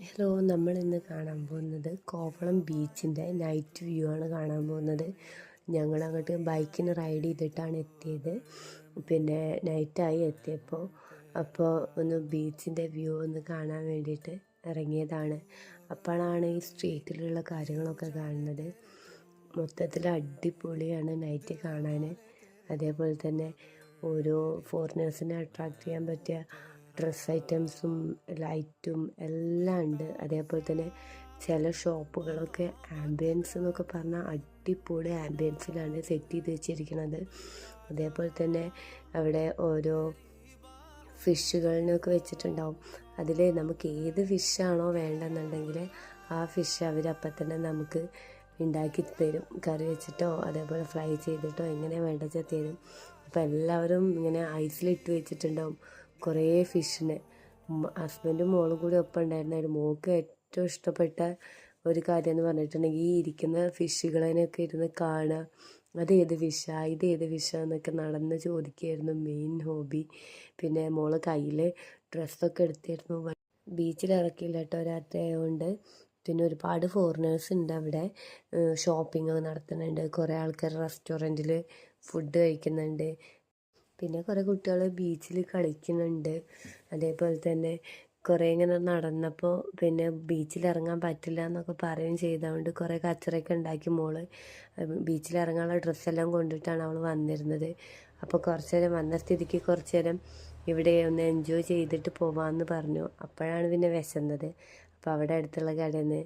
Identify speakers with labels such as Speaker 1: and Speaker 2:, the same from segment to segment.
Speaker 1: Hello, നമ്മളിന്ന് കാണാൻ പോകുന്നത് കോവളം ബീച്ചിൻ്റെ നൈറ്റ് വ്യൂ ആണ് കാണാൻ പോകുന്നത്. ഞങ്ങളങ്ങോട്ട് ബൈക്കിന് റൈഡ് ചെയ്തിട്ടാണ് എത്തിയത്. പിന്നെ നൈറ്റായി എത്തിയപ്പോൾ ഒന്ന് ബീച്ചിൻ്റെ വ്യൂ ഒന്ന് കാണാൻ വേണ്ടിയിട്ട് ഇറങ്ങിയതാണ്. അപ്പോഴാണ് ഈ സ്ട്രീറ്റിലുള്ള കാര്യങ്ങളൊക്കെ കാണുന്നത്. മൊത്തത്തിൽ അടിപൊളിയാണ് നൈറ്റ് കാണാൻ. അതേപോലെ തന്നെ ഓരോ ഫോറിനേഴ്സിനെ അട്രാക്റ്റ് ചെയ്യാൻ പറ്റിയ ഡ്രസ്സ് ഐറ്റംസും ലൈറ്റും എല്ലാം ഉണ്ട്. അതേപോലെ തന്നെ ചില ഷോപ്പുകളൊക്കെ ആംബിയൻസ് എന്നൊക്കെ പറഞ്ഞാൽ അടിപൊളി ആംബിയൻസിലാണ് സെറ്റ് ചെയ്ത് വെച്ചിരിക്കുന്നത്. അതേപോലെ തന്നെ അവിടെ ഓരോ ഫിഷുകളിനൊക്കെ വെച്ചിട്ടുണ്ടാവും. അതിൽ നമുക്ക് ഏത് ഫിഷാണോ വേണ്ടെന്നുണ്ടെങ്കിൽ ആ ഫിഷ് അവരപ്പം തന്നെ നമുക്ക് ഉണ്ടാക്കി തരും. കറി വെച്ചിട്ടോ അതേപോലെ ഫ്രൈ ചെയ്തിട്ടോ എങ്ങനെ വേണ്ടത് തരും. അപ്പോൾ എല്ലാവരും ഇങ്ങനെ ഐസിലിട്ട് വെച്ചിട്ടുണ്ടാവും കുറേ ഫിഷിനെ. ഹസ്ബൻഡും മോളും കൂടി ഒപ്പം ഉണ്ടായിരുന്നായിരുന്നു. മോൾക്ക് ഏറ്റവും ഇഷ്ടപ്പെട്ട ഒരു കാര്യം എന്ന് പറഞ്ഞിട്ടുണ്ടെങ്കിൽ ഈ ഇരിക്കുന്ന ഫിഷുകളെയൊക്കെ ഇരുന്ന് കാണുക. അതേത് ഫിഷാണ് ഇതേത് ഫിഷാന്നൊക്കെ നടന്ന് ചോദിക്കുകയായിരുന്നു മെയിൻ ഹോബി. പിന്നെ മോള് കയ്യിൽ ഡ്രസ്സൊക്കെ എടുത്തിരുന്നു. ബീച്ചിൽ ഇറക്കിയില്ല കേട്ടോ രാത്രി ആയതുകൊണ്ട്. പിന്നെ ഒരുപാട് ഫോറിനേഴ്സ് ഉണ്ട് അവിടെ. ഷോപ്പിംഗ് നടത്തുന്നുണ്ട്. കുറേ ആൾക്കാർ റെസ്റ്റോറൻറ്റിൽ ഫുഡ് കഴിക്കുന്നുണ്ട്. പിന്നെ കുറേ കുട്ടികൾ ബീച്ചിൽ കളിക്കുന്നുണ്ട്. അതേപോലെ തന്നെ കുറേ ഇങ്ങനെ നടന്നപ്പോൾ പിന്നെ ബീച്ചിൽ ഇറങ്ങാൻ പറ്റില്ല എന്നൊക്കെ പറയുകയും ചെയ്തതുകൊണ്ട് കുറേ കച്ചറയൊക്കെ ഉണ്ടാക്കി മോള്. ബീച്ചിൽ ഇറങ്ങാനുള്ള ഡ്രസ്സെല്ലാം കൊണ്ടിട്ടാണ് അവൾ വന്നിരുന്നത്. അപ്പോൾ കുറച്ച് നേരം വന്ന സ്ഥിതിക്ക് കുറച്ച് നേരം ഇവിടെ ഒന്ന് എൻജോയ് ചെയ്തിട്ട് പോവാമെന്ന് പറഞ്ഞു. അപ്പോഴാണ് പിന്നെ വിശന്നത്. അപ്പോൾ അവിടെ അടുത്തുള്ള കടയിൽ നിന്ന്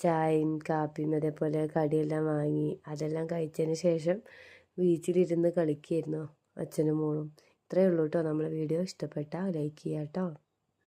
Speaker 1: ചായയും കാപ്പിയും അതേപോലെ കടിയെല്ലാം വാങ്ങി അതെല്ലാം കഴിച്ചതിന് ശേഷം ബീച്ചിലിരുന്ന് കളിക്കുകയായിരുന്നു അച്ഛനും മോളും. ഇത്രയേ ഉള്ളൂ കേട്ടോ. നമ്മളെ വീഡിയോ ഇഷ്ടപ്പെട്ടാൽ ലൈക്ക് ചെയ്യാം കേട്ടോ.